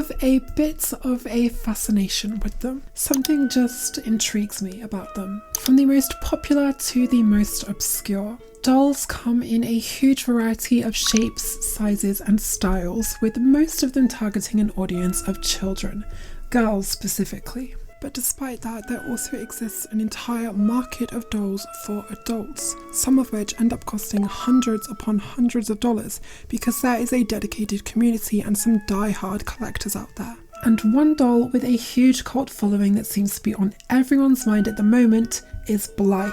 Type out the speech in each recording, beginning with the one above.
have a bit of a fascination with them. Something just intrigues me about them. From the most popular to the most obscure, dolls come in a huge variety of shapes, sizes and styles, with most of them targeting an audience of children, girls specifically. But despite that, there also exists an entire market of dolls for adults, some of which end up costing hundreds upon hundreds of dollars because there is a dedicated community and some die-hard collectors out there. And one doll with a huge cult following that seems to be on everyone's mind at the moment is Blythe,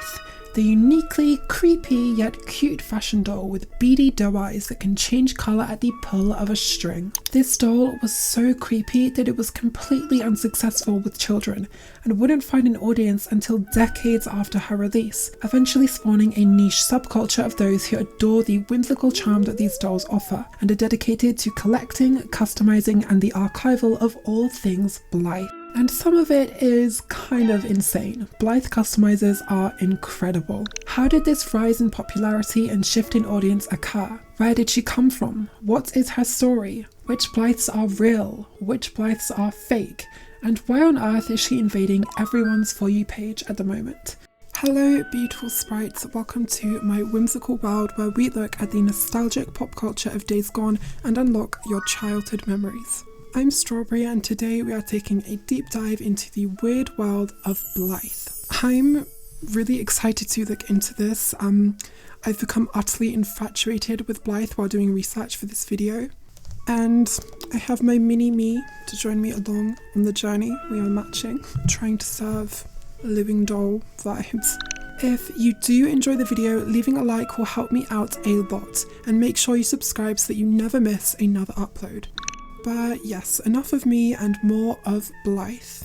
the uniquely creepy yet cute fashion doll with beady doe eyes that can change colour at the pull of a string. This doll was so creepy that it was completely unsuccessful with children and wouldn't find an audience until decades after her release, eventually spawning a niche subculture of those who adore the whimsical charm that these dolls offer and are dedicated to collecting, customizing and the archival of all things Blythe. And some of it is kind of insane. Blythe customizers are incredible. How did this rise in popularity and shift in audience occur? Where did she come from? What is her story? Which Blythes are real? Which Blythes are fake? And why on earth is she invading everyone's For You page at the moment? Hello beautiful sprites, welcome to my whimsical world where we look at the nostalgic pop culture of days gone and unlock your childhood memories. I'm Strawberry and today we are taking a deep dive into the weird world of Blythe. I'm really excited to look into this. I've become utterly infatuated with Blythe while doing research for this video. And I have my mini me to join me along on the journey. We are matching, trying to serve living doll vibes. If you do enjoy the video, leaving a like will help me out a lot. And make sure you subscribe so that you never miss another upload. But yes, enough of me and more of Blythe.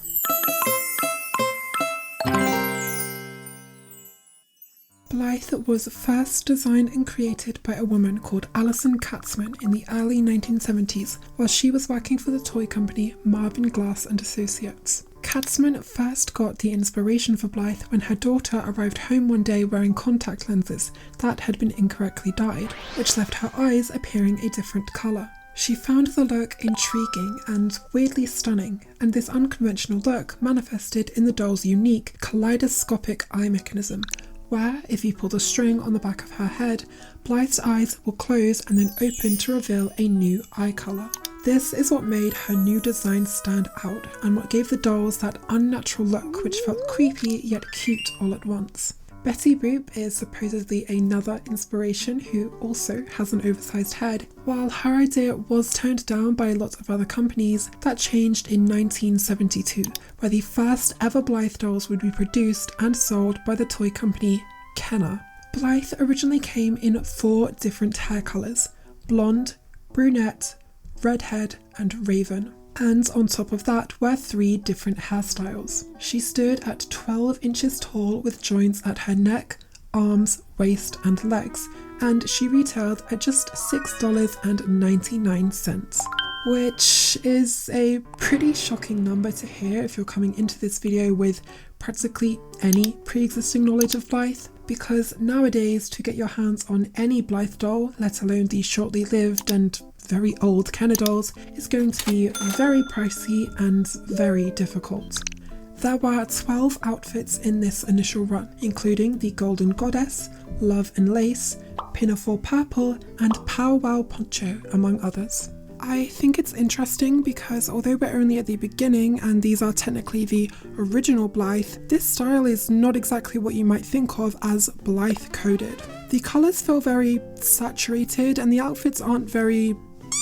Blythe was first designed and created by a woman called Alison Katzman in the early 1970s while she was working for the toy company Marvin Glass & Associates. Katzman first got the inspiration for Blythe when her daughter arrived home one day wearing contact lenses that had been incorrectly dyed, which left her eyes appearing a different colour. She found the look intriguing and weirdly stunning, and this unconventional look manifested in the doll's unique kaleidoscopic eye mechanism, where, if you pull the string on the back of her head, Blythe's eyes will close and then open to reveal a new eye colour. This is what made her new design stand out, and what gave the dolls that unnatural look which felt creepy yet cute all at once. Betty Boop is supposedly another inspiration who also has an oversized head. While her idea was turned down by a lot of other companies, that changed in 1972, where the first ever Blythe dolls would be produced and sold by the toy company Kenner. Blythe originally came in 4 different hair colours: blonde, brunette, redhead and raven. And on top of that were 3 different hairstyles. She stood at 12 inches tall with joints at her neck, arms, waist and legs, and she retailed at just $6.99, which is a pretty shocking number to hear if you're coming into this video with practically any pre-existing knowledge of Blythe, because nowadays to get your hands on any Blythe doll, let alone the shortly lived and very old Kenner dolls, is going to be very pricey and very difficult. There were 12 outfits in this initial run, including the Golden Goddess, Love and Lace, Pinafore Purple and Pow Wow Poncho, among others. I think it's interesting because although we're only at the beginning and these are technically the original Blythe, this style is not exactly what you might think of as Blythe coded. The colours feel very saturated and the outfits aren't very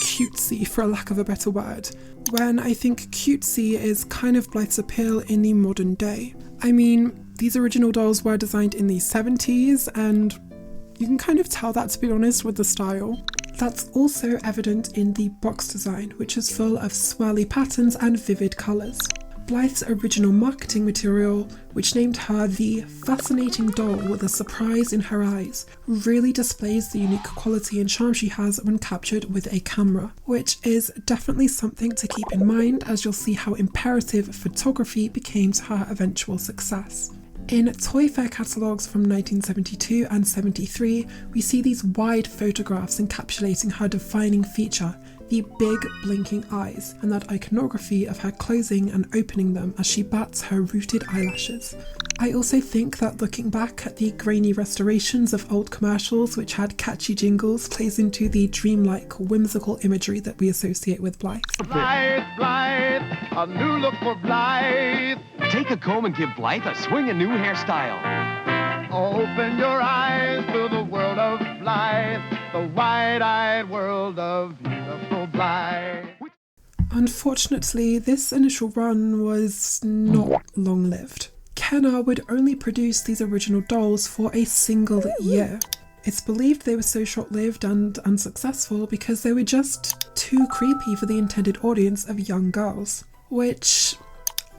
cutesy, for a lack of a better word, when I think cutesy is kind of Blythe's appeal in the modern day. I mean, these original dolls were designed in the 70s and you can kind of tell that, to be honest, with the style. That's also evident in the box design, which is full of swirly patterns and vivid colours. Blythe's original marketing material, which named her the fascinating doll with a surprise in her eyes, really displays the unique quality and charm she has when captured with a camera, which is definitely something to keep in mind as you'll see how imperative photography became to her eventual success. In Toy Fair catalogues from 1972 and 73, we see these wide photographs encapsulating her defining feature, the big blinking eyes and that iconography of her closing and opening them as she bats her rooted eyelashes. I also think that looking back at the grainy restorations of old commercials which had catchy jingles plays into the dreamlike, whimsical imagery that we associate with Blythe. Blythe, Blythe, a new look for Blythe. Take a comb and give Blythe a swing and new hairstyle. Open your eyes to the world of Blythe, the wide-eyed world of beautiful Blythe. Unfortunately, this initial run was not long-lived. Kenner would only produce these original dolls for a single year. It's believed they were so short-lived and unsuccessful because they were just too creepy for the intended audience of young girls, which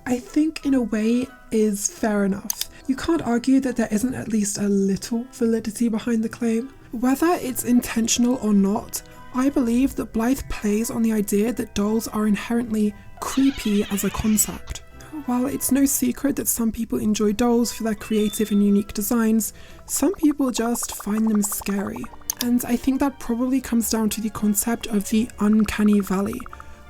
I think in a way is fair enough. You can't argue that there isn't at least a little validity behind the claim. Whether it's intentional or not, I believe that Blythe plays on the idea that dolls are inherently creepy as a concept. While it's no secret that some people enjoy dolls for their creative and unique designs, some people just find them scary. And I think that probably comes down to the concept of the uncanny valley,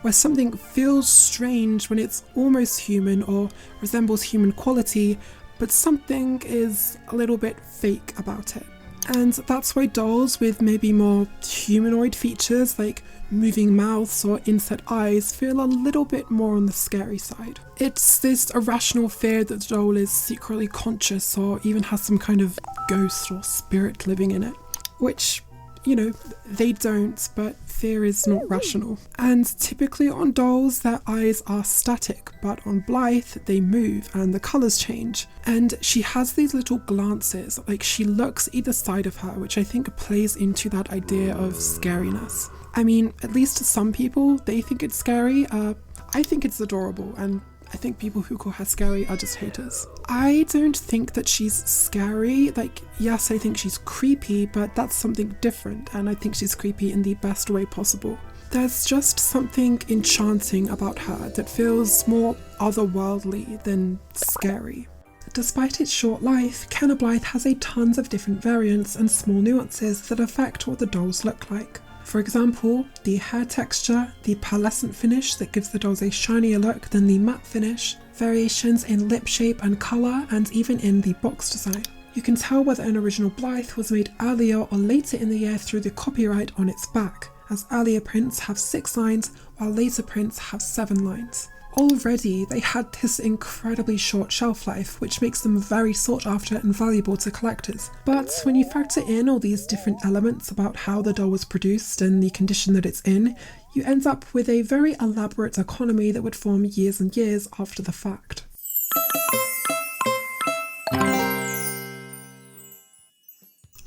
where something feels strange when it's almost human or resembles human quality, but something is a little bit fake about it. And that's why dolls with maybe more humanoid features like moving mouths or inset eyes feel a little bit more on the scary side. It's this irrational fear that the doll is secretly conscious or even has some kind of ghost or spirit living in it, which, you know, they don't, but fear is not rational. And typically on dolls, their eyes are static, but on Blythe, they move and the colours change. And she has these little glances, like she looks either side of her, which I think plays into that idea of scariness. I mean, at least to some people, they think it's scary. I think it's adorable, and I think people who call her scary are just haters. I don't think that she's scary. Like, yes, I think she's creepy, but that's something different, and I think she's creepy in the best way possible. There's just something enchanting about her that feels more otherworldly than scary. Despite its short life, Kenner Blythe has a tons of different variants and small nuances that affect what the dolls look like. For example, the hair texture, the pearlescent finish that gives the dolls a shinier look than the matte finish, variations in lip shape and colour, and even in the box design. You can tell whether an original Blythe was made earlier or later in the year through the copyright on its back, as earlier prints have 6 lines while later prints have 7 lines. Already, they had this incredibly short shelf life, which makes them very sought after and valuable to collectors. But when you factor in all these different elements about how the doll was produced and the condition that it's in, you end up with a very elaborate economy that would form years and years after the fact.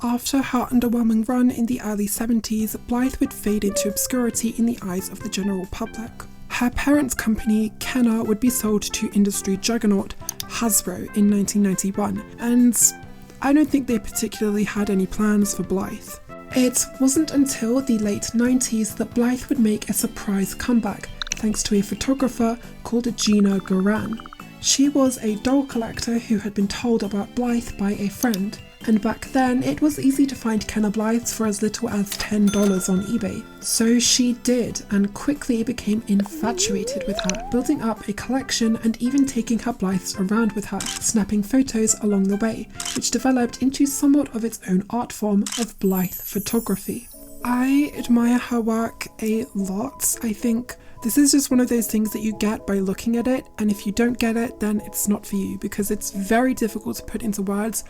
After her underwhelming run in the early 70s, Blythe would fade into obscurity in the eyes of the general public. Her parents' company, Kenner, would be sold to industry juggernaut Hasbro in 1991, and I don't think they particularly had any plans for Blythe. It wasn't until the late 90s that Blythe would make a surprise comeback, thanks to a photographer called Gina Garan. She was a doll collector who had been told about Blythe by a friend, and back then it was easy to find Kenner Blythes for as little as $10 on eBay. So she did, and quickly became infatuated with her, building up a collection and even taking her Blythes around with her, snapping photos along the way, which developed into somewhat of its own art form of Blythe photography. I admire her work a lot. I think this is just one of those things that you get by looking at it, and if you don't get it, then it's not for you, because it's very difficult to put into words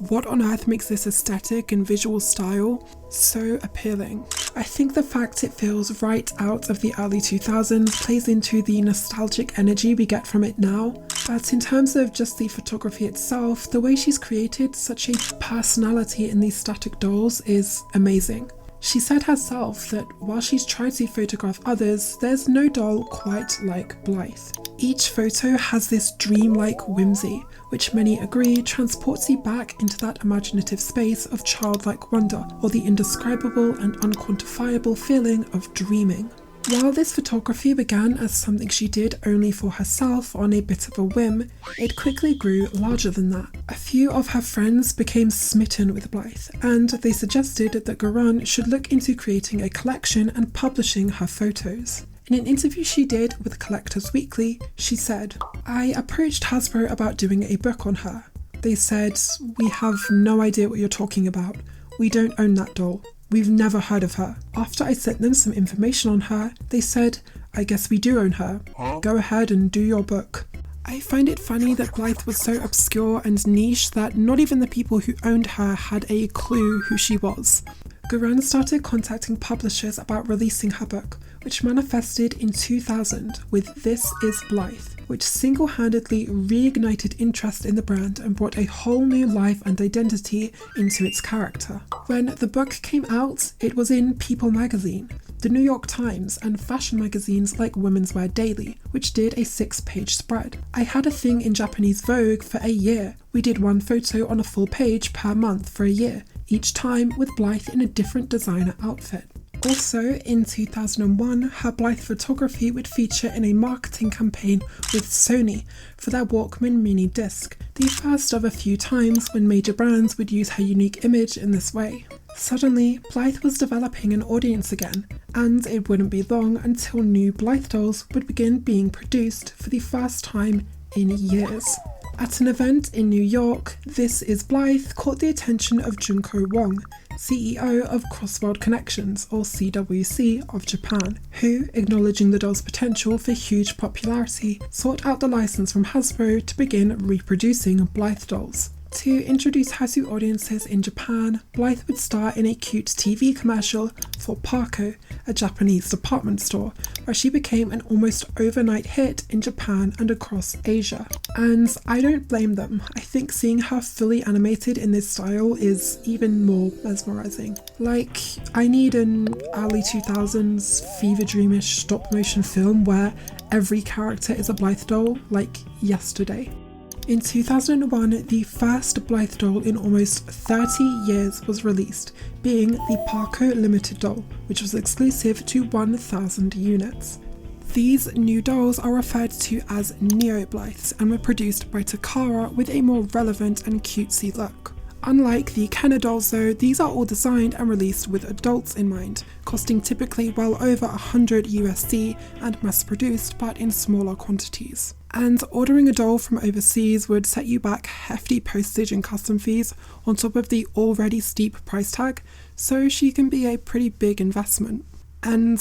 what on earth makes this aesthetic and visual style so appealing. I think the fact it feels right out of the early 2000s plays into the nostalgic energy we get from it now, but in terms of just the photography itself, the way she's created such a personality in these static dolls is amazing. She said herself that while she's tried to photograph others, there's no doll quite like Blythe. Each photo has this dreamlike whimsy, which many agree transports you back into that imaginative space of childlike wonder, or the indescribable and unquantifiable feeling of dreaming. While this photography began as something she did only for herself on a bit of a whim, it quickly grew larger than that. A few of her friends became smitten with Blythe, and they suggested that Garan should look into creating a collection and publishing her photos. In an interview she did with Collectors Weekly, she said, "I approached Hasbro about doing a book on her. They said, 'We have no idea what you're talking about. We don't own that doll. We've never heard of her.' After I sent them some information on her, they said, 'I guess we do own her. Go ahead and do your book.'" I find it funny that Blythe was so obscure and niche that not even the people who owned her had a clue who she was. Garan started contacting publishers about releasing her book, which manifested in 2000 with This Is Blythe, which single-handedly reignited interest in the brand and brought a whole new life and identity into its character. When the book came out, it was in People magazine, the New York Times, and fashion magazines like Women's Wear Daily, which did a 6-page spread. I had a thing in Japanese Vogue for a year. We did one photo on a full page per month for a year, each time with Blythe in a different designer outfit. Also, in 2001, her Blythe photography would feature in a marketing campaign with Sony for their Walkman mini disc, the first of a few times when major brands would use her unique image in this way. Suddenly, Blythe was developing an audience again, and it wouldn't be long until new Blythe dolls would begin being produced for the first time in years. At an event in New York, This Is Blythe caught the attention of Junko Wong, CEO of Crossworld Connections, or CWC, of Japan, who, acknowledging the doll's potential for huge popularity, sought out the license from Hasbro to begin reproducing Blythe dolls. To introduce her to audiences in Japan, Blythe would star in a cute TV commercial for Parco, a Japanese department store, where she became an almost overnight hit in Japan and across Asia. And I don't blame them. I think seeing her fully animated in this style is even more mesmerizing. Like, I need an early 2000s fever dreamish stop motion film where every character is a Blythe doll, like yesterday. In 2001, the first Blythe doll in almost 30 years was released, being the Parco Limited doll, which was exclusive to 1,000 units. These new dolls are referred to as Neo Blythes and were produced by Takara with a more relevant and cutesy look. Unlike the Kenner dolls though, these are all designed and released with adults in mind, costing typically well over $100 USD and mass-produced but in smaller quantities. And ordering a doll from overseas would set you back hefty postage and custom fees on top of the already steep price tag, so she can be a pretty big investment. And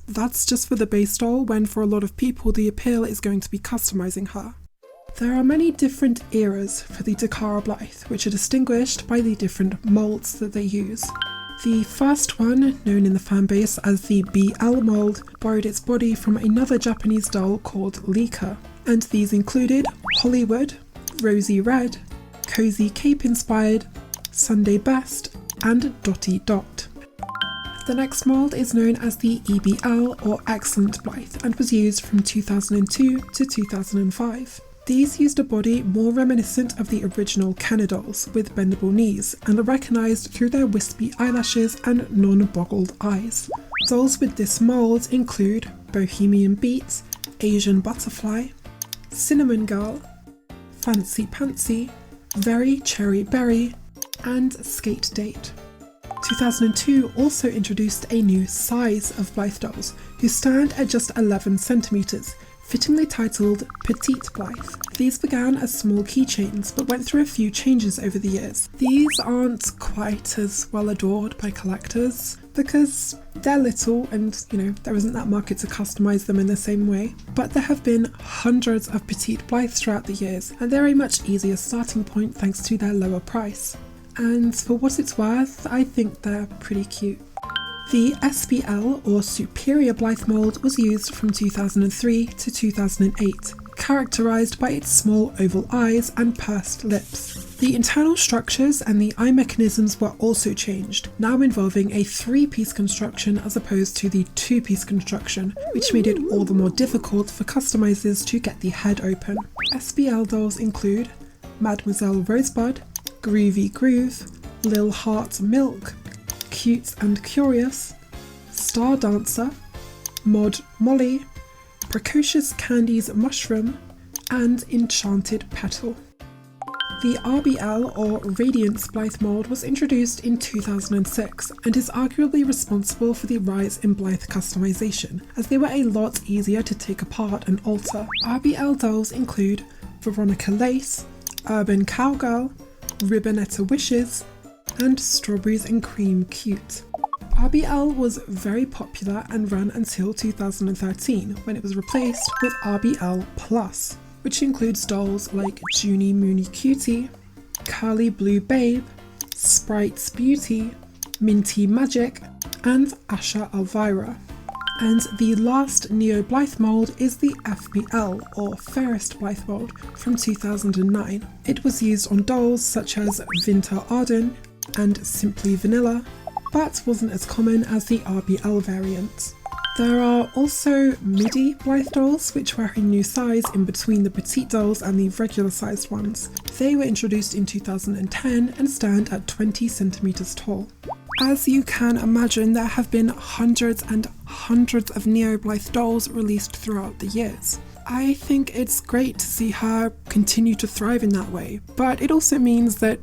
that's just for the base doll, when for a lot of people the appeal is going to be customizing her. There are many different eras for the Takara Blythe, which are distinguished by the different molds that they use. The first one, known in the fanbase as the BL mold, borrowed its body from another Japanese doll called Lika, and these included Hollywood, Rosy Red, Cozy Cape Inspired, Sunday Best, and Dotty Dot. The next mold is known as the EBL or Excellent Blythe and was used from 2002 to 2005. These used a body more reminiscent of the original Kenner dolls, with bendable knees, and are recognised through their wispy eyelashes and non-boggled eyes. Dolls with this mould include Bohemian Beat, Asian Butterfly, Cinnamon Girl, Fancy Pantsy, Very Cherry Berry, and Skate Date. 2002 also introduced a new size of Blythe dolls, who stand at just 11 centimetres, fittingly titled Petite Blythe. These began as small keychains but went through a few changes over the years. These aren't quite as well adored by collectors because they're little and, there isn't that market to customise them in the same way. But there have been hundreds of Petite Blythes throughout the years, and they're a much easier starting point thanks to their lower price. And for what it's worth, I think they're pretty cute. The SBL, or Superior Blythe mould, was used from 2003 to 2008, characterised by its small oval eyes and pursed lips. The internal structures and the eye mechanisms were also changed, now involving a 3-piece construction as opposed to the 2-piece construction, which made it all the more difficult for customizers to get the head open. SBL dolls include Mademoiselle Rosebud, Groovy Groove, Lil Heart Milk, Cute and Curious, Star Dancer, Mod Molly, Precocious Candy's Mushroom, and Enchanted Petal. The RBL or Radiance Blythe mold was introduced in 2006 and is arguably responsible for the rise in Blythe customization, as they were a lot easier to take apart and alter. RBL dolls include Veronica Lace, Urban Cowgirl, Ribbonetta Wishes, and Strawberries and Cream Cute. RBL was very popular and ran until 2013 when it was replaced with RBL Plus, which includes dolls like Junie Mooney Cutie, Curly Blue Babe, Sprite's Beauty, Minty Magic, and Asha Elvira. And the last Neo Blythe mold is the FBL or Fairest Blythe mold from 2009. It was used on dolls such as Vinta Arden and Simply Vanilla, but wasn't as common as the RBL variant. There are also midi Blythe dolls, which were a new size in between the petite dolls and the regular sized ones. They were introduced in 2010 and stand at 20 centimeters tall. As you can imagine, there have been hundreds and hundreds of Neo Blythe dolls released throughout the years. I think it's great to see her continue to thrive in that way, but it also means that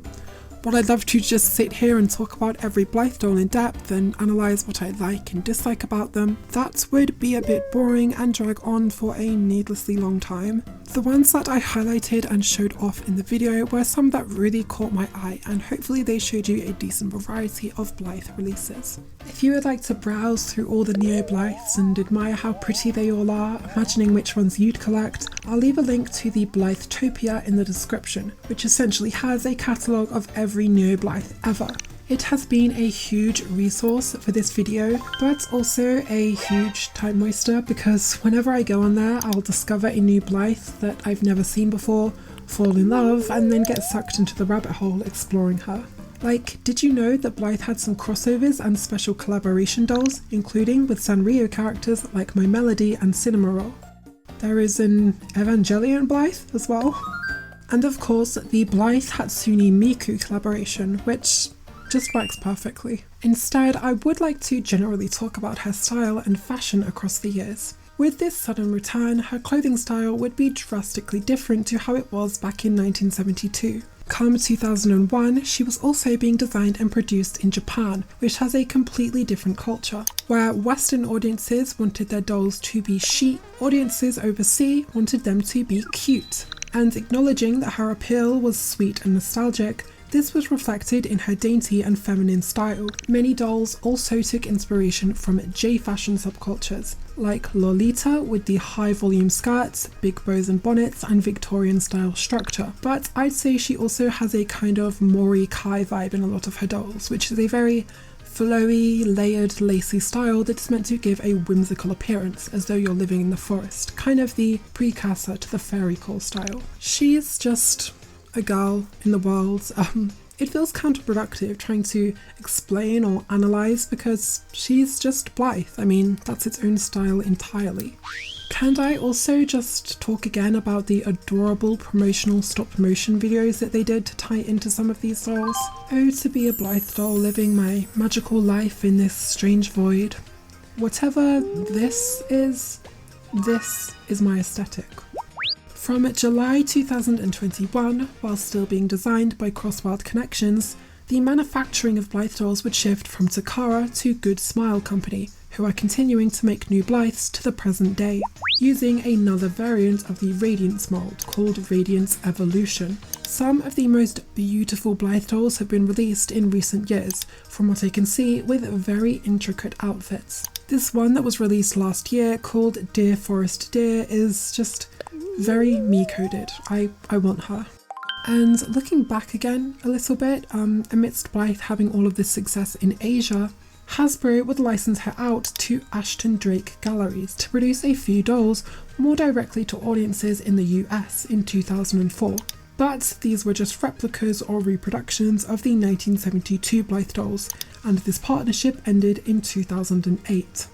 while I'd love to just sit here and talk about every Blythe doll in depth and analyse what I like and dislike about them, that would be a bit boring and drag on for a needlessly long time. The ones that I highlighted and showed off in the video were some that really caught my eye, and hopefully they showed you a decent variety of Blythe releases. If you would like to browse through all the Neo Blythes and admire how pretty they all are, imagining which ones you'd collect, I'll leave a link to the Blythetopia in the description, which essentially has a catalogue of every Neo Blythe ever. It has been a huge resource for this video, but also a huge time waster because whenever I go on there, I'll discover a new Blythe that I've never seen before, fall in love, and then get sucked into the rabbit hole exploring her. Like, did you know that Blythe had some crossovers and special collaboration dolls, including with Sanrio characters like My Melody and Cinnamoroll? There is an Evangelion Blythe as well. And of course, the Blythe Hatsune Miku collaboration, which just works perfectly. Instead, I would like to generally talk about her style and fashion across the years. With this sudden return, her clothing style would be drastically different to how it was back in 1972. Come 2001, she was also being designed and produced in Japan, which has a completely different culture. Where Western audiences wanted their dolls to be chic, audiences overseas wanted them to be cute. And acknowledging that her appeal was sweet and nostalgic, this was reflected in her dainty and feminine style. Many dolls also took inspiration from J-fashion subcultures, like Lolita with the high volume skirts, big bows and bonnets, and Victorian style structure. But I'd say she also has a kind of Mori Kai vibe in a lot of her dolls, which is a very flowy, layered, lacy style that's meant to give a whimsical appearance, as though you're living in the forest, kind of the precursor to the fairy call style. She's just a girl in the world. It feels counterproductive trying to explain or analyse because she's just Blythe. I mean, that's its own style entirely. Can I also just talk again about the adorable promotional stop motion videos that they did to tie into some of these dolls? Oh, to be a Blythe doll living my magical life in this strange void. Whatever this is my aesthetic. From July 2021, while still being designed by Crosswild Connections, the manufacturing of Blythe dolls would shift from Takara to Good Smile Company, who are continuing to make new Blythes to the present day, using another variant of the Radiance mold called Radiance Evolution. Some of the most beautiful Blythe dolls have been released in recent years, from what I can see, with very intricate outfits. This one that was released last year, called Dear Forest Dear, is just very me-coded. I want her. And looking back again a little bit, amidst Blythe having all of this success in Asia, Hasbro would license her out to Ashton Drake Galleries to produce a few dolls more directly to audiences in the US in 2004. But these were just replicas or reproductions of the 1972 Blythe dolls, and this partnership ended in 2008.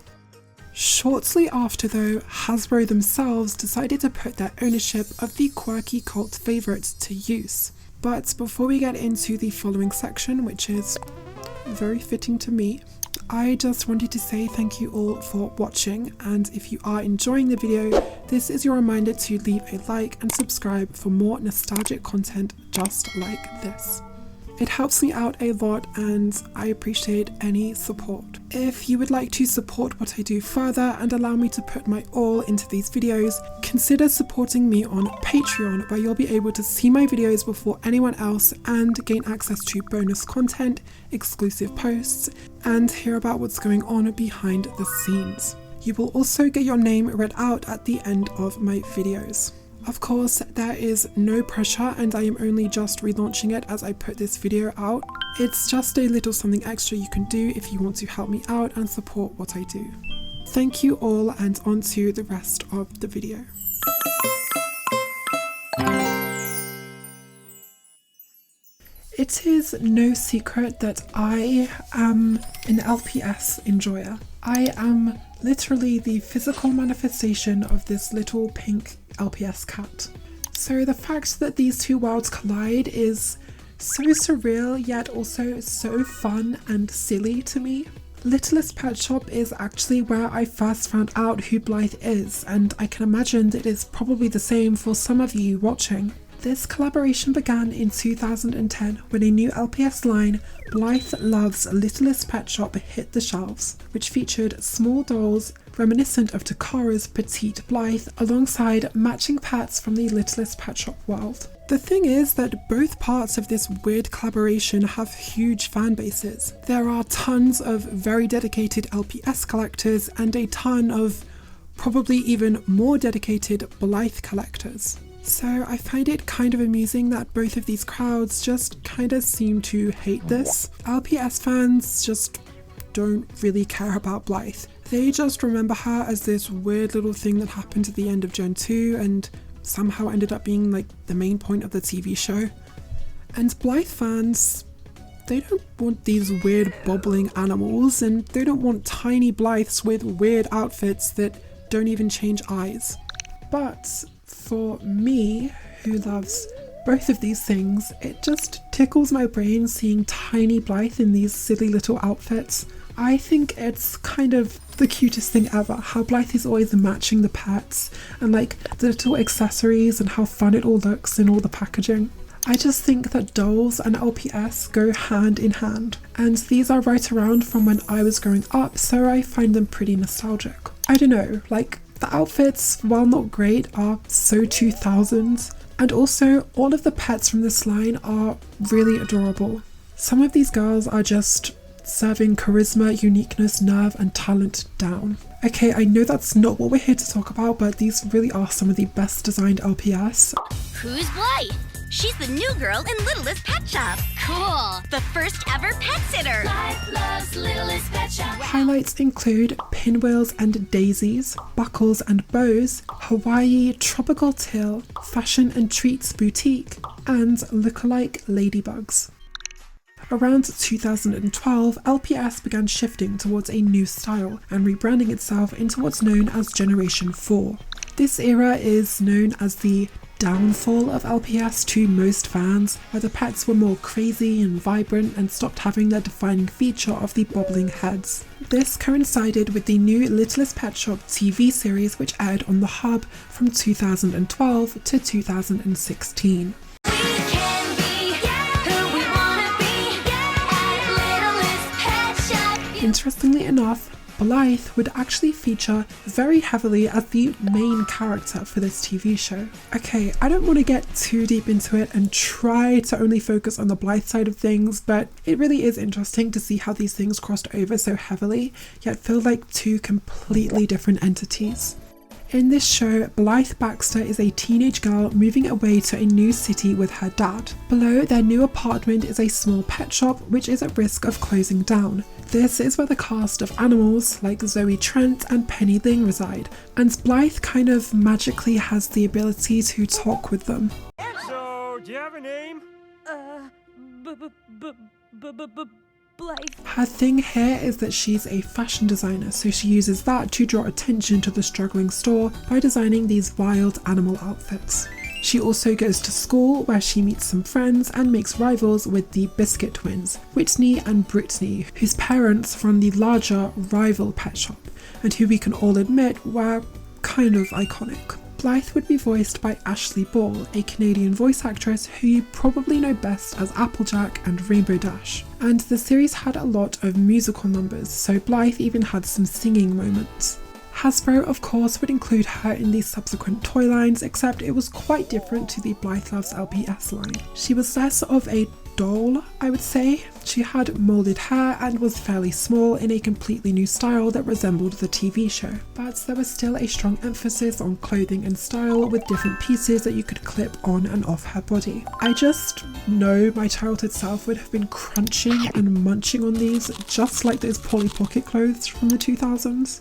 Shortly after though, Hasbro themselves decided to put their ownership of the quirky cult favourites to use. But before we get into the following section, which is very fitting to me, I just wanted to say thank you all for watching, and if you are enjoying the video, this is your reminder to leave a like and subscribe for more nostalgic content just like this. It helps me out a lot and I appreciate any support. If you would like to support what I do further and allow me to put my all into these videos, consider supporting me on Patreon, where you'll be able to see my videos before anyone else and gain access to bonus content, exclusive posts, and hear about what's going on behind the scenes. You will also get your name read out at the end of my videos. Of course, there is no pressure and I am only just relaunching it as I put this video out. It's just a little something extra you can do if you want to help me out and support what I do. Thank you all, and on to the rest of the video. It is no secret that I am an LPS enjoyer. I am literally the physical manifestation of this little pink LPS cat. So the fact that these two worlds collide is so surreal, yet also so fun and silly to me. Littlest Pet Shop is actually where I first found out who Blythe is, and I can imagine that it's probably the same for some of you watching. This collaboration began in 2010 when a new LPS line, Blythe Loves Littlest Pet Shop, hit the shelves, which featured small dolls reminiscent of Takara's Petite Blythe alongside matching pets from the Littlest Pet Shop world. The thing is that both parts of this weird collaboration have huge fan bases. There are tons of very dedicated LPS collectors and a ton of probably even more dedicated Blythe collectors. So I find it kind of amusing that both of these crowds just kind of seem to hate this. LPS fans just don't really care about Blythe. They just remember her as this weird little thing that happened at the end of Gen 2 and somehow ended up being like the main point of the TV show. And Blythe fans, they don't want these weird bobbling animals, and they don't want tiny Blythes with weird outfits that don't even change eyes. But for me, who loves both of these things, it just tickles my brain seeing tiny Blythe in these silly little outfits. I think it's kind of the cutest thing ever, how Blythe is always matching the pets and like the little accessories and how fun it all looks in all the packaging. I just think that dolls and LPS go hand in hand, and these are right around from when I was growing up, so I find them pretty nostalgic. I don't know, like the outfits, while not great, are so 2000s, and also all of the pets from this line are really adorable. Some of these girls are just serving charisma, uniqueness, nerve and talent down. Okay, I know that's not what we're here to talk about, but these really are some of the best designed LPS. Who's Blythe? She's the new girl in Littlest Pet Shop. Cool! The first ever pet sitter. Blythe loves Littlest Pet Shop. Highlights include pinwheels and daisies, buckles and bows, Hawaii tropical teal, fashion and treats boutique, and lookalike ladybugs. Around 2012, LPS began shifting towards a new style and rebranding itself into what's known as Generation 4. This era is known as the downfall of LPS to most fans, where the pets were more crazy and vibrant and stopped having their defining feature of the bobbling heads. This coincided with the new Littlest Pet Shop TV series, which aired on the Hub from 2012 to 2016. Interestingly enough, Blythe would actually feature very heavily as the main character for this TV show. Okay, I don't want to get too deep into it and try to only focus on the Blythe side of things, but it really is interesting to see how these things crossed over so heavily, yet feel like two completely different entities. In this show, Blythe Baxter is a teenage girl moving away to a new city with her dad. Below their new apartment is a small pet shop which is at risk of closing down. This is where the cast of animals like Zoe Trent and Penny Ling reside, and Blythe kind of magically has the ability to talk with them. So, do you have a name? Blythe. Her thing here is that she's a fashion designer, so she uses that to draw attention to the struggling store by designing these wild animal outfits. She also goes to school where she meets some friends and makes rivals with the Biscuit twins, Whitney and Brittany, whose parents run the larger rival pet shop, and who we can all admit were kind of iconic. Blythe would be voiced by Ashley Ball, a Canadian voice actress who you probably know best as Applejack and Rainbow Dash. And the series had a lot of musical numbers, so Blythe even had some singing moments. Hasbro, of course, would include her in the subsequent toy lines, except it was quite different to the Blythe Loves LPS line. She was less of a doll, I would say. She had moulded hair and was fairly small in a completely new style that resembled the TV show, but there was still a strong emphasis on clothing and style with different pieces that you could clip on and off her body. I just know my childhood self would have been crunching and munching on these just like those Polly Pocket clothes from the 2000s.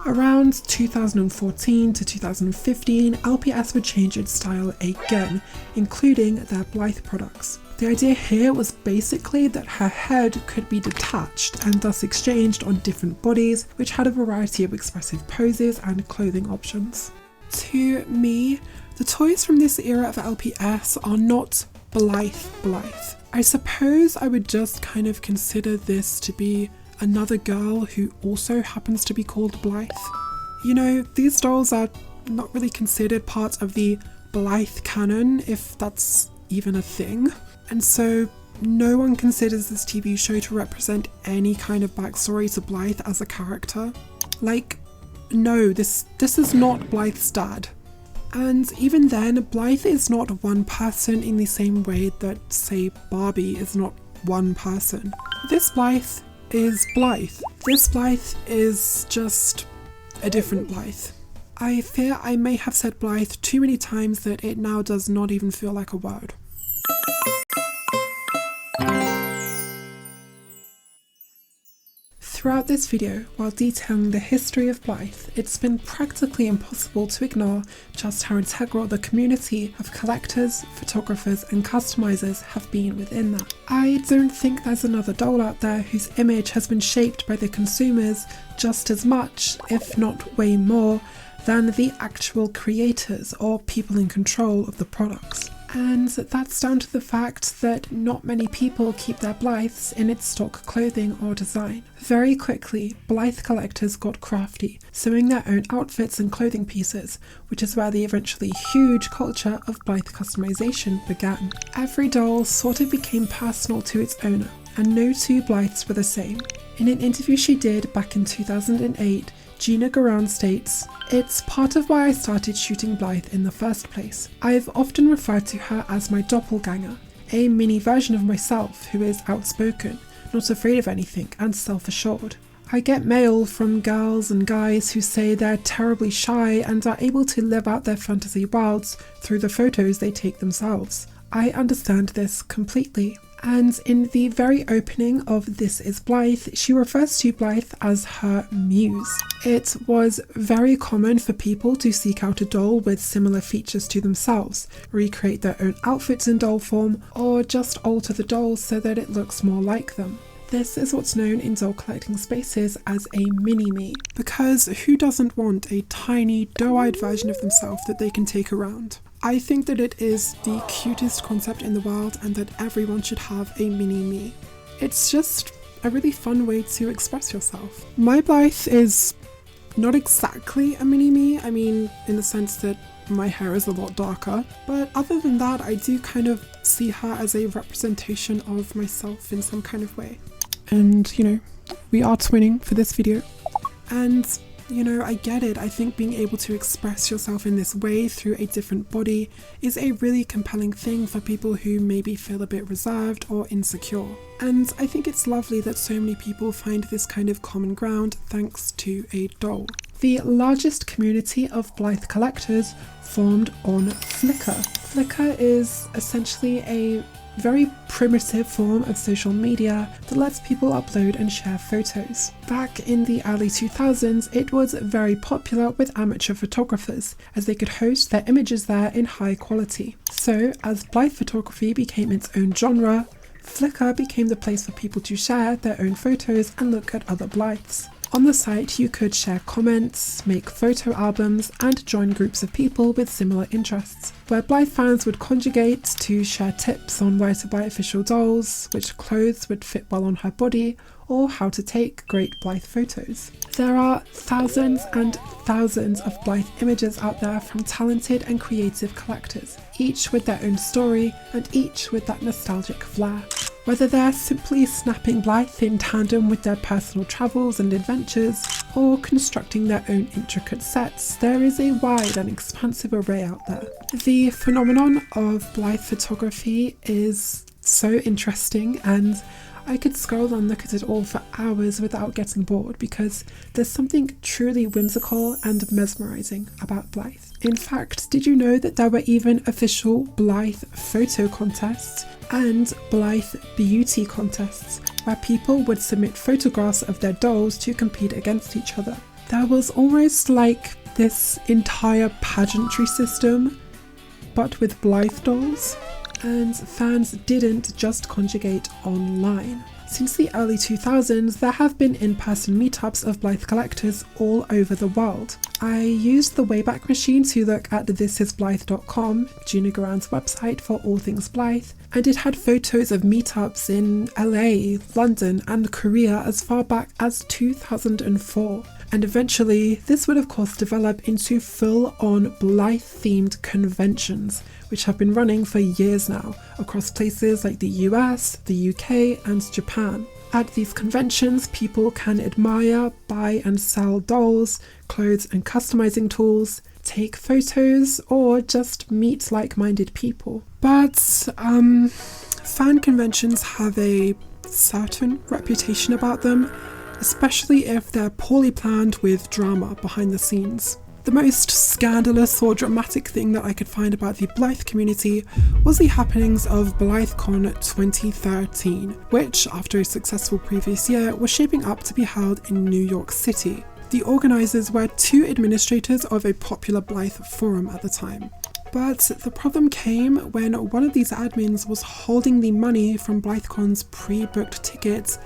Around 2014 to 2015, LPS would change its style again, including their Blythe products. The idea here was basically that her head could be detached and thus exchanged on different bodies, which had a variety of expressive poses and clothing options. To me, the toys from this era of LPS are not Blythe. I suppose I would just kind of consider this to be another girl who also happens to be called Blythe. You know, these dolls are not really considered part of the Blythe canon, if that's even a thing. And so no one considers this TV show to represent any kind of backstory to Blythe as a character. Like, no, this is not Blythe's dad. And even then, Blythe is not one person in the same way that, say, Barbie is not one person. This Blythe is Blythe. This Blythe is just a different Blythe. I fear I may have said Blythe too many times that it now does not even feel like a word. Throughout this video, while detailing the history of Blythe, it's been practically impossible to ignore just how integral the community of collectors, photographers and customizers have been within that. I don't think there's another doll out there whose image has been shaped by the consumers just as much, if not way more, than the actual creators or people in control of the products. And that's down to the fact that not many people keep their Blythes in its stock clothing or design. Very quickly, Blythe collectors got crafty, sewing their own outfits and clothing pieces, which is where the eventually huge culture of Blythe customization began. Every doll sort of became personal to its owner, and no two Blythes were the same. In an interview she did back in 2008, Gina Garan states, "It's part of why I started shooting Blythe in the first place. I've often referred to her as my doppelganger, a mini version of myself who is outspoken, not afraid of anything and self-assured. I get mail from girls and guys who say they're terribly shy and are able to live out their fantasy worlds through the photos they take themselves. I understand this completely." And in the very opening of This Is Blythe, she refers to Blythe as her muse. It was very common for people to seek out a doll with similar features to themselves, recreate their own outfits in doll form, or just alter the doll so that it looks more like them. This is what's known in doll collecting spaces as a mini-me, because who doesn't want a tiny, doe-eyed version of themselves that they can take around? I think that it is the cutest concept in the world and that everyone should have a mini-me. It's just a really fun way to express yourself. My Blythe is not exactly a mini-me, I mean in the sense that my hair is a lot darker, but other than that I do kind of see her as a representation of myself in some kind of way. And you know, we are twinning for this video, and you know, I get it. I think being able to express yourself in this way through a different body is a really compelling thing for people who maybe feel a bit reserved or insecure. And I think it's lovely that so many people find this kind of common ground thanks to a doll. The largest community of Blythe collectors formed on Flickr. Flickr is essentially a very primitive form of social media that lets people upload and share photos. Back in the early 2000s, it was very popular with amateur photographers, as they could host their images there in high quality. So, as Blythe photography became its own genre, Flickr became the place for people to share their own photos and look at other Blythes. On the site, you could share comments, make photo albums, and join groups of people with similar interests, where Blythe fans would conjugate to share tips on where to buy official dolls, which clothes would fit well on her body, or how to take great Blythe photos. There are thousands and thousands of Blythe images out there from talented and creative collectors, each with their own story and each with that nostalgic flair. Whether they're simply snapping Blythe in tandem with their personal travels and adventures, or constructing their own intricate sets, there is a wide and expansive array out there. The phenomenon of Blythe photography is so interesting, and I could scroll and look at it all for hours without getting bored, because there's something truly whimsical and mesmerising about Blythe. In fact, did you know that there were even official Blythe photo contests and Blythe beauty contests, where people would submit photographs of their dolls to compete against each other? There was almost like this entire pageantry system, but with Blythe dolls. And fans didn't just conjugate online. Since the early 2000s, there have been in-person meetups of Blythe collectors all over the world. I used the Wayback Machine to look at izzzyzzz.com, Gina Garan's website for all things Blythe, and it had photos of meetups in LA, London, and Korea as far back as 2004. And eventually, this would of course develop into full-on Blythe-themed conventions, which have been running for years now, across places like the US, the UK, and Japan. At these conventions, people can admire, buy and sell dolls, clothes and customizing tools, take photos, or just meet like-minded people. But fan conventions have a certain reputation about them, especially if they're poorly planned with drama behind the scenes. The most scandalous or dramatic thing that I could find about the Blythe community was the happenings of BlytheCon 2013, which, after a successful previous year, was shaping up to be held in New York City. The organisers were two administrators of a popular Blythe forum at the time. But the problem came when one of these admins was holding the money from BlytheCon's pre-booked tickets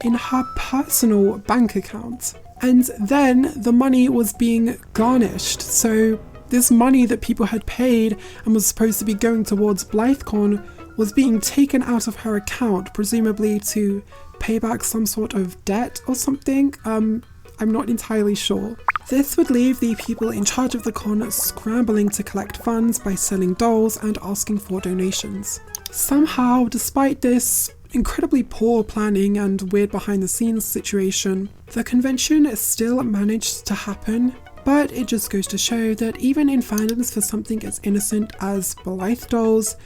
in her personal bank account. And then the money was being garnished. So this money that people had paid and was supposed to be going towards BlytheCon was being taken out of her account, presumably to pay back some sort of debt or something. I'm not entirely sure. This would leave the people in charge of the con scrambling to collect funds by selling dolls and asking for donations. Somehow, despite this incredibly poor planning and weird behind the scenes situation, the convention still managed to happen, but it just goes to show that even in fandoms for something as innocent as Blythe dolls,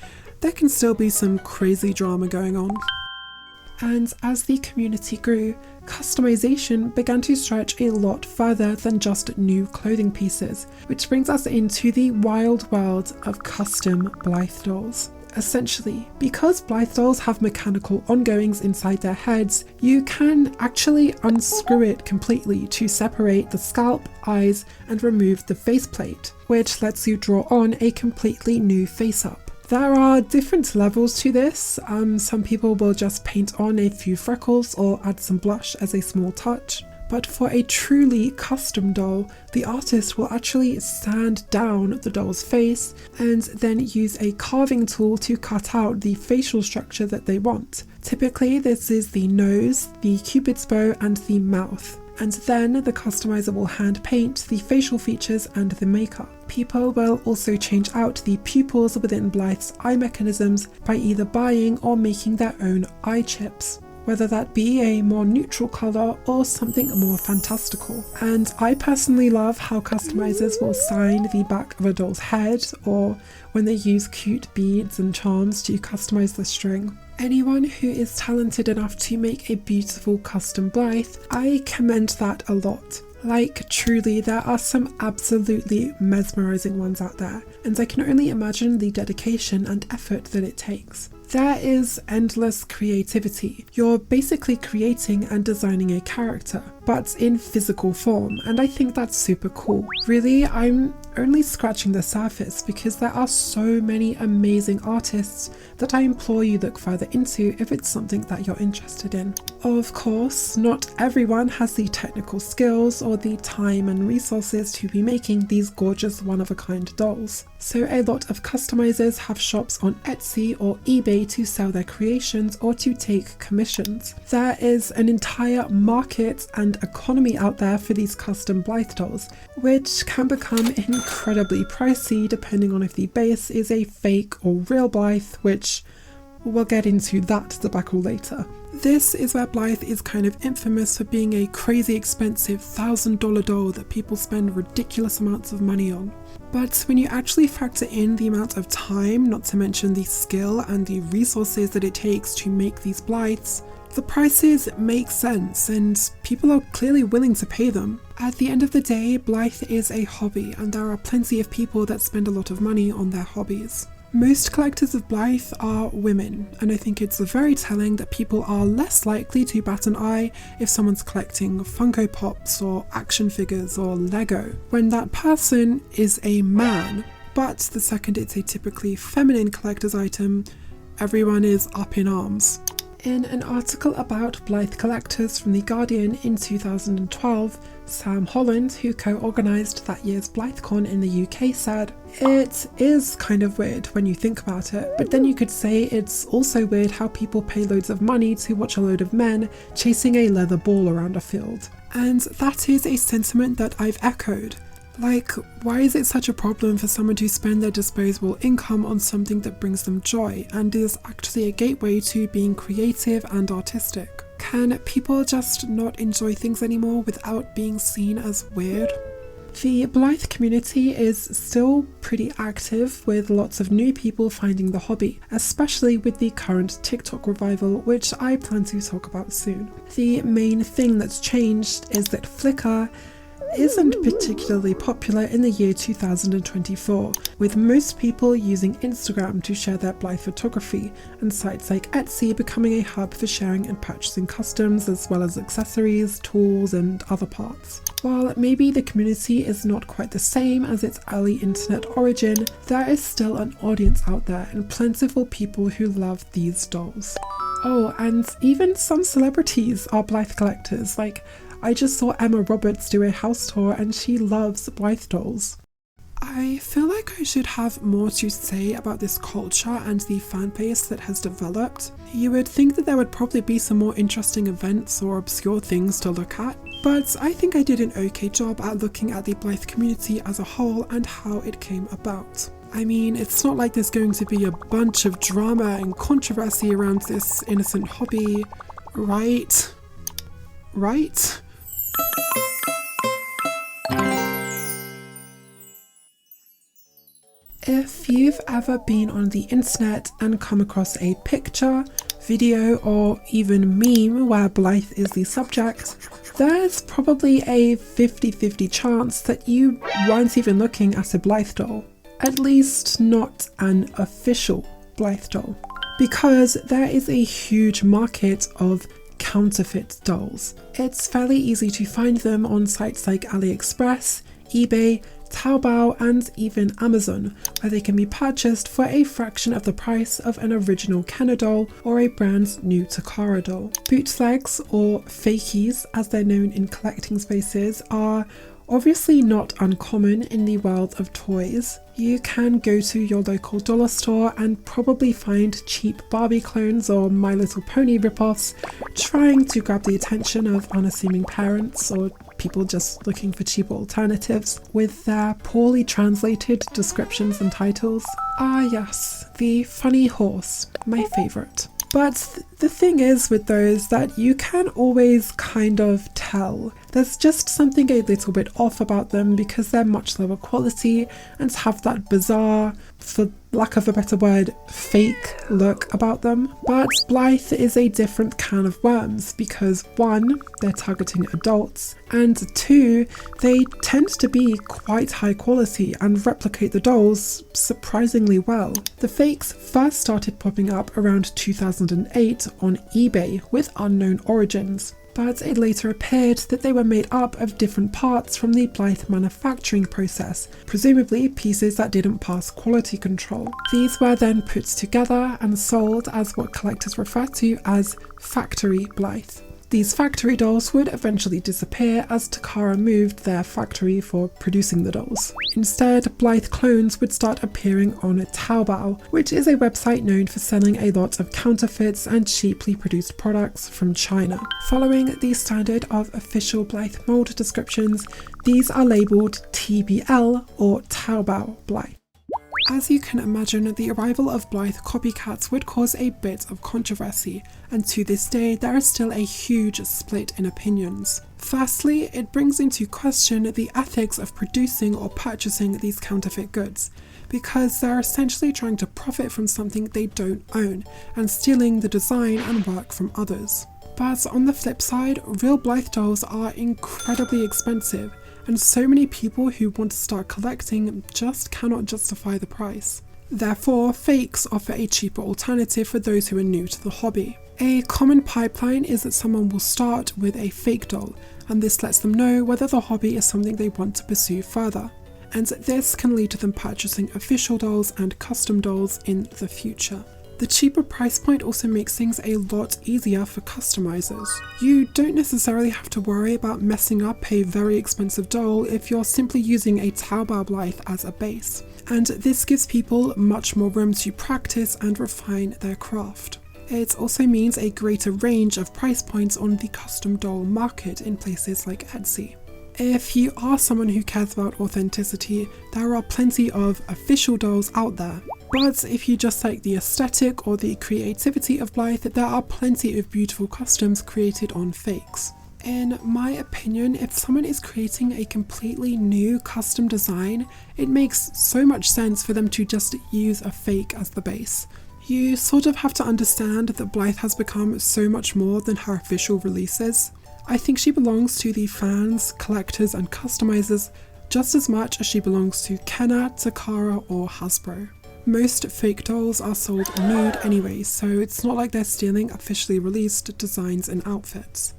there can still be some crazy drama going on. And as the community grew, customization began to stretch a lot further than just new clothing pieces, which brings us into the wild world of custom Blythe dolls. Essentially, because Blythe dolls have mechanical ongoings inside their heads, you can actually unscrew it completely to separate the scalp, eyes, and remove the faceplate, which lets you draw on a completely new face-up. There are different levels to this. Some people will just paint on a few freckles or add some blush as a small touch. But for a truly custom doll, the artist will actually sand down the doll's face and then use a carving tool to cut out the facial structure that they want. Typically, this is the nose, the cupid's bow, and the mouth. And then the customizer will hand paint the facial features and the makeup. People will also change out the pupils within Blythe's eye mechanisms by either buying or making their own eye chips, whether that be a more neutral colour or something more fantastical. And I personally love how customizers will sign the back of a doll's head, or when they use cute beads and charms to customize the string. Anyone who is talented enough to make a beautiful custom Blythe, I commend that a lot. Like, truly, there are some absolutely mesmerising ones out there, and I can only imagine the dedication and effort that it takes. There is endless creativity. You're basically creating and designing a character. but in physical form, and I think that's super cool. Really, I'm only scratching the surface because there are so many amazing artists that I implore you look further into if it's something that you're interested in. Of course, not everyone has the technical skills or the time and resources to be making these gorgeous one-of-a-kind dolls. So a lot of customizers have shops on Etsy or eBay to sell their creations or to take commissions. There is an entire market and economy out there for these custom Blythe dolls, which can become incredibly pricey depending on if the base is a fake or real Blythe, which we'll get into that debacle later. This is where Blythe is kind of infamous for being a crazy expensive $1,000 doll that people spend ridiculous amounts of money on. But when you actually factor in the amount of time, not to mention the skill and the resources that it takes to make these Blythes, the prices make sense and people are clearly willing to pay them. At the end of the day, Blythe is a hobby and there are plenty of people that spend a lot of money on their hobbies. Most collectors of Blythe are women, and I think it's very telling that people are less likely to bat an eye if someone's collecting Funko Pops or action figures or Lego, when that person is a man. But the second it's a typically feminine collector's item, everyone is up in arms. In an article about Blythe collectors from The Guardian in 2012, Sam Holland, who co-organised that year's Blythecon in the UK, said, "It is kind of weird when you think about it, but then you could say it's also weird how people pay loads of money to watch a load of men chasing a leather ball around a field." And that is a sentiment that I've echoed. Like, why is it such a problem for someone to spend their disposable income on something that brings them joy and is actually a gateway to being creative and artistic? Can people just not enjoy things anymore without being seen as weird? The Blythe community is still pretty active, with lots of new people finding the hobby, especially with the current TikTok revival, which I plan to talk about soon. The main thing that's changed is that Flickr isn't particularly popular in the year 2024, with most people using Instagram to share their Blythe photography, and sites like Etsy becoming a hub for sharing and purchasing customs as well as accessories, tools and other parts. While maybe the community is not quite the same as its early internet origin, there is still an audience out there and plentiful people who love these dolls. Oh, and even some celebrities are Blythe collectors, like I just saw Emma Roberts do a house tour and she loves Blythe dolls. I feel like I should have more to say about this culture and the fan base that has developed. You would think that there would probably be some more interesting events or obscure things to look at, but I think I did an okay job at looking at the Blythe community as a whole and how it came about. I mean, it's not like there's going to be a bunch of drama and controversy around this innocent hobby, right? Right? If you've ever been on the internet and come across a picture, video or even meme where Blythe is the subject, there's probably a 50-50 chance that you weren't even looking at a Blythe doll. At least not an official Blythe doll. Because there is a huge market of counterfeit dolls. It's fairly easy to find them on sites like AliExpress, eBay, Taobao and even Amazon, where they can be purchased for a fraction of the price of an original Kenner doll or a brand new Takara doll. Bootlegs, or fakies as they're known in collecting spaces, are obviously not uncommon in the world of toys. You can go to your local dollar store and probably find cheap Barbie clones or My Little Pony ripoffs trying to grab the attention of unassuming parents or people just looking for cheap alternatives with their poorly translated descriptions and titles. Ah yes, the funny horse, my favourite. But the thing is with those that you can always kind of tell. There's just something a little bit off about them because they're much lower quality and have that bizarre, for lack of a better word, fake look about them. But Blythe is a different can of worms because 1, they're targeting adults, and 2, they tend to be quite high quality and replicate the dolls surprisingly well. The fakes first started popping up around 2008 on eBay with unknown origins. but it later appeared that they were made up of different parts from the Blythe manufacturing process, presumably pieces that didn't pass quality control. These were then put together and sold as what collectors refer to as factory Blythe. These factory dolls would eventually disappear as Takara moved their factory for producing the dolls. Instead, Blythe clones would start appearing on Taobao, which is a website known for selling a lot of counterfeits and cheaply produced products from China. Following the standard of official Blythe mold descriptions, these are labelled TBL or Taobao Blythe. As you can imagine, the arrival of Blythe copycats would cause a bit of controversy, and to this day there is still a huge split in opinions. Firstly, it brings into question the ethics of producing or purchasing these counterfeit goods, because they're essentially trying to profit from something they don't own, and stealing the design and work from others. But on the flip side, real Blythe dolls are incredibly expensive, and so many people who want to start collecting just cannot justify the price. Therefore, fakes offer a cheaper alternative for those who are new to the hobby. A common pipeline is that someone will start with a fake doll, and this lets them know whether the hobby is something they want to pursue further. And this can lead to them purchasing official dolls and custom dolls in the future. The cheaper price point also makes things a lot easier for customizers. You don't necessarily have to worry about messing up a very expensive doll if you're simply using a Taobao Blythe as a base, and this gives people much more room to practice and refine their craft. It also means a greater range of price points on the custom doll market in places like Etsy. If you are someone who cares about authenticity, there are plenty of official dolls out there. But if you just like the aesthetic or the creativity of Blythe, there are plenty of beautiful customs created on fakes. In my opinion, if someone is creating a completely new custom design, it makes so much sense for them to just use a fake as the base. You sort of have to understand that Blythe has become so much more than her official releases. I think she belongs to the fans, collectors and customizers just as much as she belongs to Kenner, Takara or Hasbro. Most fake dolls are sold nude anyway, so it's not like they're stealing officially released designs and outfits.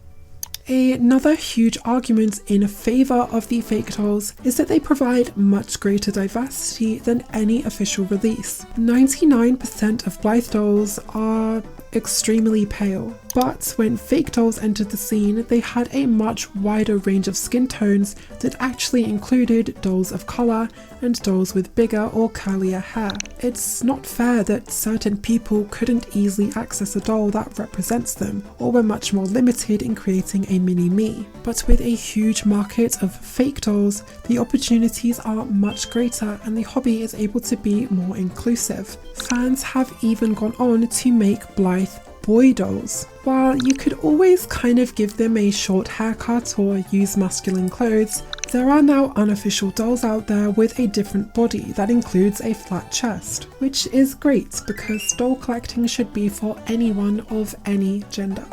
Another huge argument in favour of the fake dolls is that they provide much greater diversity than any official release. 99% of Blythe dolls are extremely pale, but when fake dolls entered the scene, they had a much wider range of skin tones that actually included dolls of colour and dolls with bigger or curlier hair. It's not fair that certain people couldn't easily access a doll that represents them, or were much more limited in creating a mini-me. But with a huge market of fake dolls, the opportunities are much greater and the hobby is able to be more inclusive. Fans have even gone on to make Blythe boy dolls. While you could always kind of give them a short haircut or use masculine clothes, there are now unofficial dolls out there with a different body that includes a flat chest, which is great because doll collecting should be for anyone of any gender.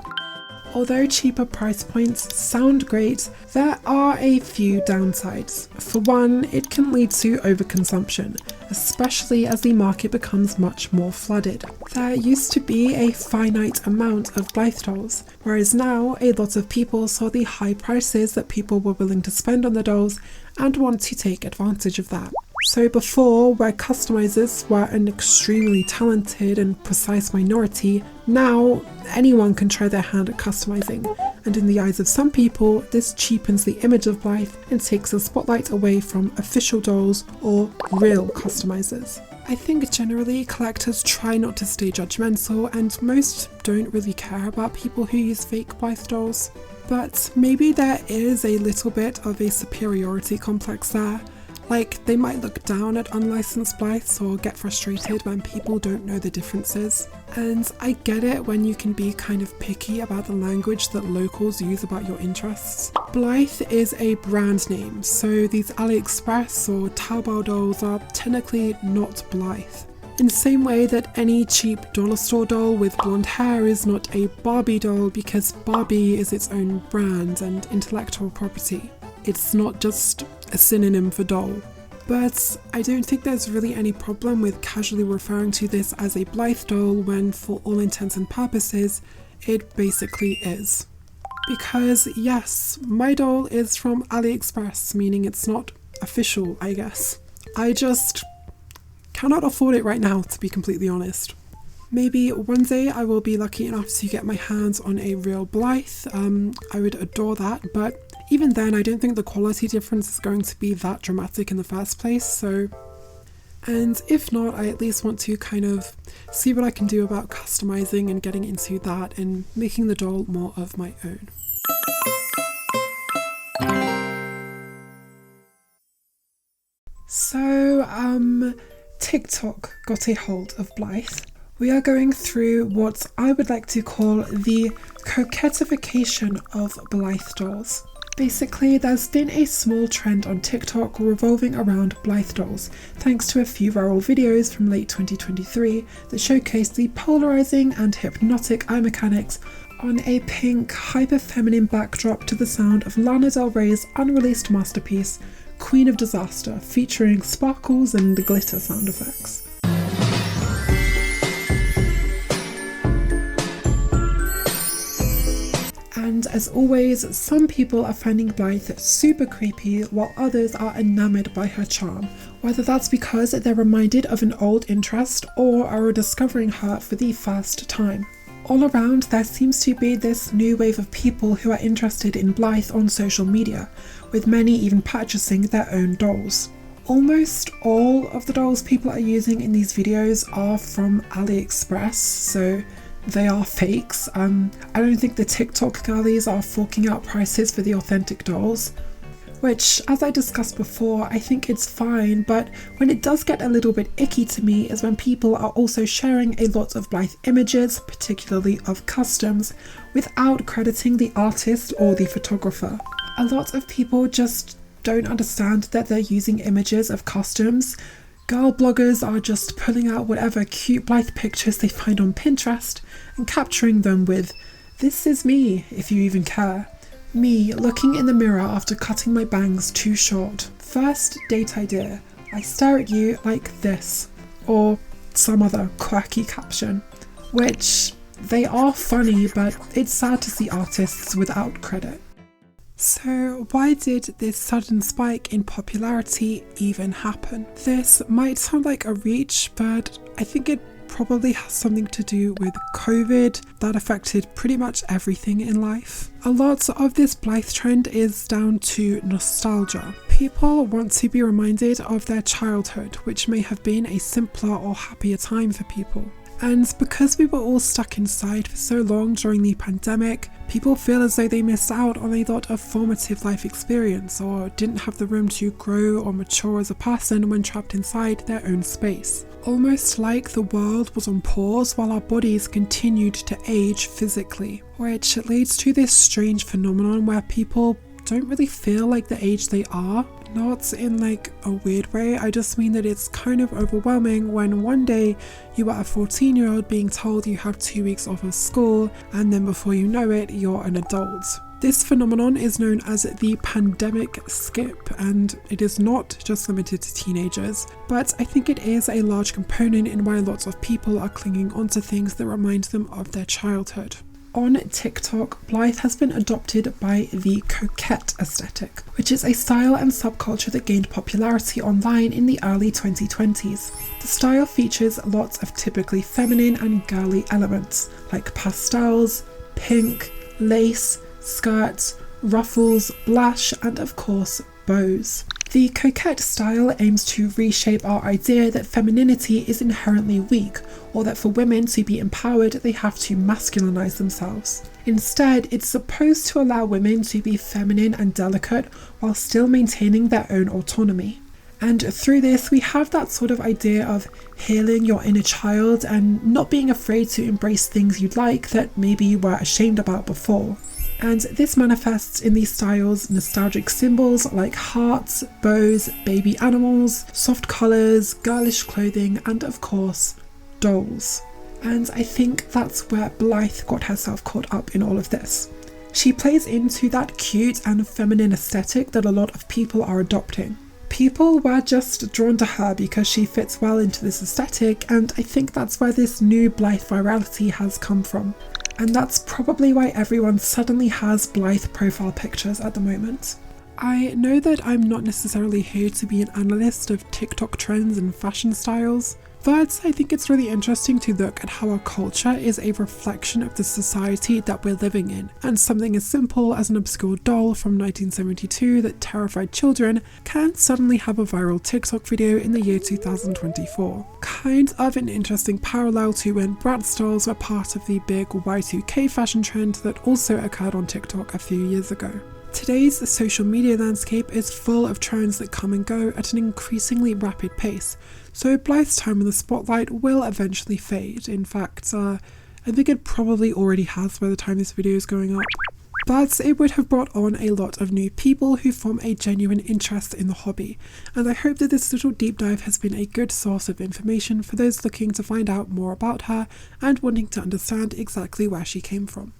Although cheaper price points sound great, there are a few downsides. For one, it can lead to overconsumption, especially as the market becomes much more flooded. There used to be a finite amount of Blythe dolls, whereas now a lot of people saw the high prices that people were willing to spend on the dolls and want to take advantage of that. So before, where customizers were an extremely talented and precise minority, now anyone can try their hand at customizing, and in the eyes of some people, this cheapens the image of Blythe and takes the spotlight away from official dolls or real customizers. I think generally collectors try not to stay judgmental, and most don't really care about people who use fake Blythe dolls. But maybe there is a little bit of a superiority complex there. Like, they might look down at unlicensed Blythes or get frustrated when people don't know the differences. And I get it when you can be kind of picky about the language that locals use about your interests. Blythe is a brand name, so these AliExpress or Taobao dolls are technically not Blythe. In the same way that any cheap dollar store doll with blonde hair is not a Barbie doll because Barbie is its own brand and intellectual property. It's not just a synonym for doll. But I don't think there's really any problem with casually referring to this as a Blythe doll when, for all intents and purposes, it basically is. Because yes, my doll is from AliExpress, meaning it's not official, I guess. I just cannot afford it right now, to be completely honest. Maybe one day I will be lucky enough to get my hands on a real Blythe. I would adore that, but even then I don't think the quality difference is going to be that dramatic in the first place, so... And if not, I at least want to kind of see what I can do about customizing and getting into that and making the doll more of my own. So, TikTok got a hold of Blythe. We are going through what I would like to call the coquettification of Blythe dolls. Basically, there's been a small trend on TikTok revolving around Blythe dolls, thanks to a few viral videos from late 2023 that showcase the polarizing and hypnotic eye mechanics on a pink, hyper-feminine backdrop to the sound of Lana Del Rey's unreleased masterpiece, Queen of Disaster, featuring sparkles and glitter sound effects. And as always, some people are finding Blythe super creepy while others are enamoured by her charm, whether that's because they're reminded of an old interest or are rediscovering her for the first time. All around, there seems to be this new wave of people who are interested in Blythe on social media, with many even purchasing their own dolls. Almost all of the dolls people are using in these videos are from AliExpress, so they are fakes. I don't think the TikTok girlies are forking out prices for the authentic dolls, which, as I discussed before, I think it's fine, but when it does get a little bit icky to me is when people are also sharing a lot of Blythe images, particularly of customs, without crediting the artist or the photographer. A lot of people just don't understand that they're using images of customs. Girl bloggers are just pulling out whatever cute Blythe pictures they find on Pinterest and capturing them with, "This is me, if you even care." Me looking in the mirror after cutting my bangs too short. First date idea, I stare at you like this, or some other quirky caption. Which, they are funny, but it's sad to see artists without credit. So why did this sudden spike in popularity even happen? This might sound like a reach, but I think it probably has something to do with COVID that affected pretty much everything in life. A lot of this Blythe trend is down to nostalgia. People want to be reminded of their childhood, which may have been a simpler or happier time for people. And because we were all stuck inside for so long during the pandemic, people feel as though they missed out on a lot of formative life experience or didn't have the room to grow or mature as a person when trapped inside their own space. Almost like the world was on pause while our bodies continued to age physically, which leads to this strange phenomenon where people don't really feel like the age they are. Not in like a weird way, I just mean that it's kind of overwhelming when one day you are a 14-year-old being told you have 2 weeks off of school, and then before you know it, you're an adult. This phenomenon is known as the pandemic skip, and it is not just limited to teenagers, but I think it is a large component in why lots of people are clinging onto things that remind them of their childhood. On TikTok, Blythe has been adopted by the coquette aesthetic, which is a style and subculture that gained popularity online in the early 2020s. The style features lots of typically feminine and girly elements, like pastels, pink, lace, skirts, ruffles, blush, and of course, bows. The coquette style aims to reshape our idea that femininity is inherently weak, or that for women to be empowered they have to masculinize themselves. Instead, it's supposed to allow women to be feminine and delicate while still maintaining their own autonomy. And through this, we have that sort of idea of healing your inner child and not being afraid to embrace things you'd like that maybe you were ashamed about before. And this manifests in these styles' nostalgic symbols like hearts, bows, baby animals, soft colours, girlish clothing, and of course, dolls. And I think that's where Blythe got herself caught up in all of this. She plays into that cute and feminine aesthetic that a lot of people are adopting. People were just drawn to her because she fits well into this aesthetic, and I think that's where this new Blythe virality has come from. And that's probably why everyone suddenly has Blythe profile pictures at the moment. I know that I'm not necessarily here to be an analyst of TikTok trends and fashion styles, but I think it's really interesting to look at how our culture is a reflection of the society that we're living in, and something as simple as an obscure doll from 1972 that terrified children can suddenly have a viral TikTok video in the year 2024. Kind of an interesting parallel to when Bratz dolls were part of the big Y2K fashion trend that also occurred on TikTok a few years ago. Today's social media landscape is full of trends that come and go at an increasingly rapid pace, so Blythe's time in the spotlight will eventually fade. In fact, I think it probably already has by the time this video is going up. But it would have brought on a lot of new people who form a genuine interest in the hobby, and I hope that this little deep dive has been a good source of information for those looking to find out more about her and wanting to understand exactly where she came from.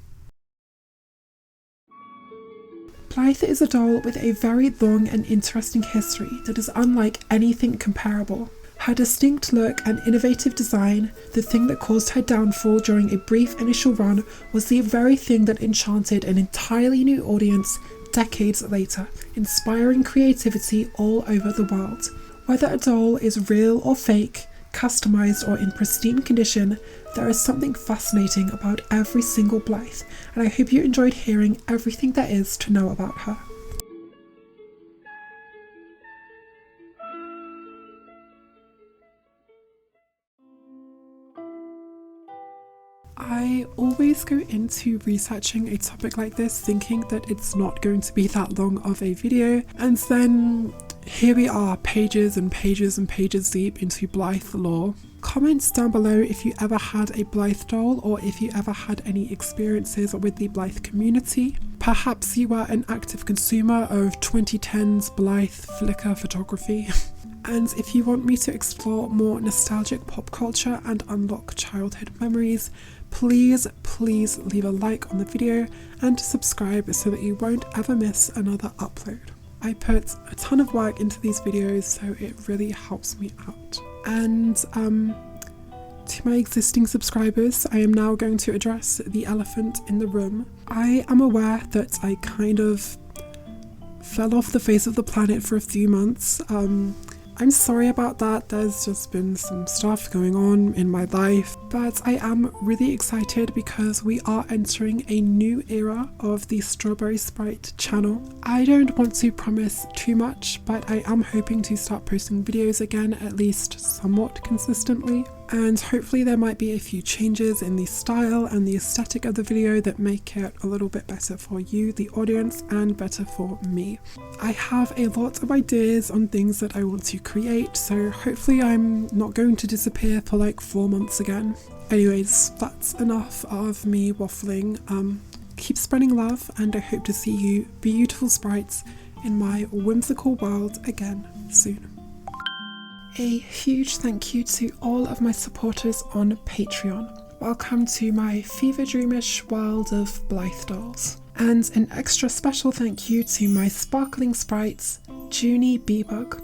Blythe is a doll with a very long and interesting history that is unlike anything comparable. Her distinct look and innovative design, the thing that caused her downfall during a brief initial run, was the very thing that enchanted an entirely new audience decades later, inspiring creativity all over the world. Whether a doll is real or fake, customized or in pristine condition, there is something fascinating about every single Blythe, and I hope you enjoyed hearing everything there is to know about her. I always go into researching a topic like this thinking that it's not going to be that long of a video, and then here we are, pages and pages and pages deep into Blythe lore. Comments down below if you ever had a Blythe doll or if you ever had any experiences with the Blythe community. Perhaps you were an active consumer of 2010s Blythe flickr photography. And if you want me to explore more nostalgic pop culture and unlock childhood memories, please leave a like on the video and subscribe so that you won't ever miss another upload. I put a ton of work into these videos, so it really helps me out. And to my existing subscribers, I am now going to address the elephant in the room. I am aware that I kind of fell off the face of the planet for a few months. I'm sorry about that. There's just been some stuff going on in my life, but I am really excited because we are entering a new era of the Strawberry Sprite channel. I don't want to promise too much, but I am hoping to start posting videos again, at least somewhat consistently. And hopefully there might be a few changes in the style and the aesthetic of the video that make it a little bit better for you, the audience, and better for me. I have a lot of ideas on things that I want to create, so hopefully I'm not going to disappear for like 4 months again. Anyways, that's enough of me waffling. Keep spreading love, and I hope to see you beautiful sprites in my whimsical world again soon. A huge thank you to all of my supporters on Patreon. Welcome to my fever dreamish world of Blythe dolls. And an extra special thank you to my sparkling sprites, Junie Bebug,